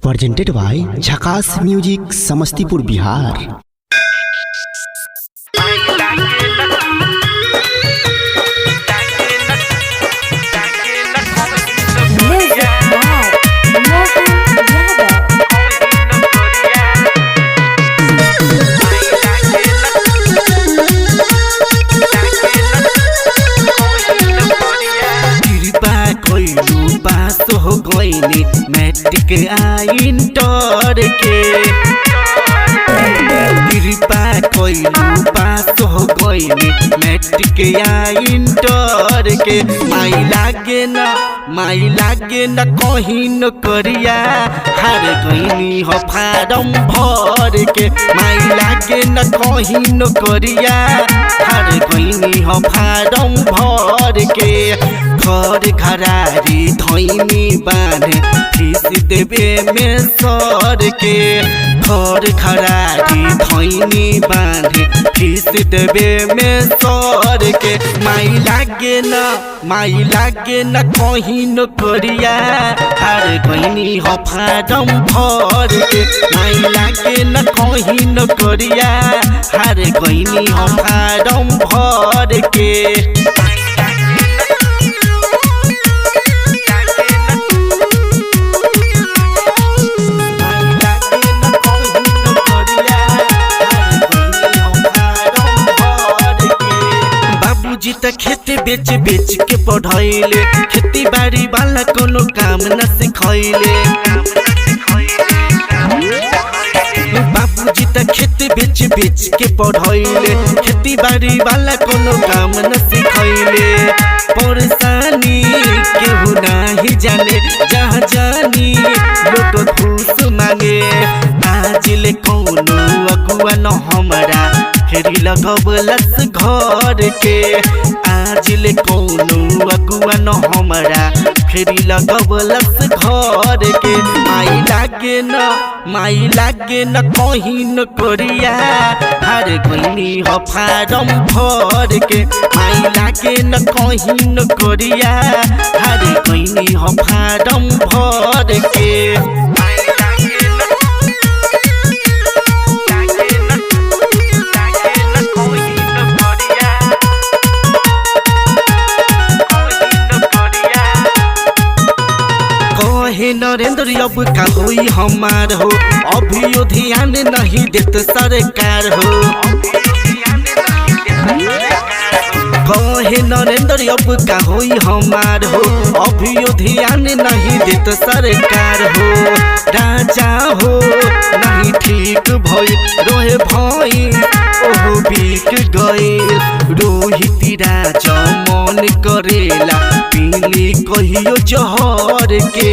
presented by झकास music Samastipur Bihar. पास हो गईनी मैट्रिक इंटर के कृपा कइलू पास हो गईनी मैट्रिक इंटर के माई लागे न कहीं न करिया हार गईनी हो फारम भर के माई लागे न कहीं न करिया हार गईनी हो फारम भर के घर घरारी धोइनी बांधे फीस देवे में सर के घर घरारी धोइनी बांधे फीस देवे में सर के माई लागे न कहीं न करिया हार गईनी हो फारम भर के माई लागे न कहीं न करिया हार गईनी हो फारम भर के खेती बेच के पढ़ाइले खेती बाड़ी वाला कोनो काम न सिखैले बाबूजी त खेती बेच के पढ़ाइले खेती बाड़ी वाला कोनो काम न सिखैले परेशानी केहू नहीं जाने जहाँ जानी लोग घूस मांगे आज ले कोनो अगुआ न हमरा फेरी लगबलस घर के आज ले कोनो अगुआ न हमरा फेरी लगबलस घर के माई लागे न कहीं न करिया हार गईनी हो फारम भर के माई लागे न कहीं न करिया हार गईनी हो फारम भर के नरेंद्र अब का होई हमार हो अभी ध्यान नहीं देत सरकार हो कहे नरेंद्र अब का होई हमार हो अभी ध्यान नहीं देत सरकार हो राजा हो नहीं ठीक भई रोहे भई ओहो बिक गए रोहित राजा मन करेला पीली कहियो जहर के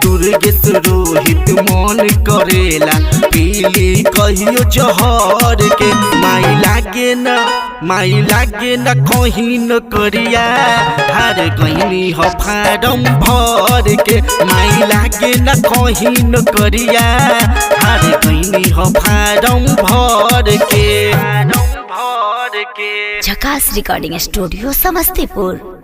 दुर्गेश रोहित मन करेला पीली कहियो जहर के माई लागे न कहीं न करिया हार गईनी हो फारम भर के माई लागे न कहीं न करिया हार गईनी हो फारम भर के झकास रिकॉर्डिंग स्टूडियो समस्तीपुर।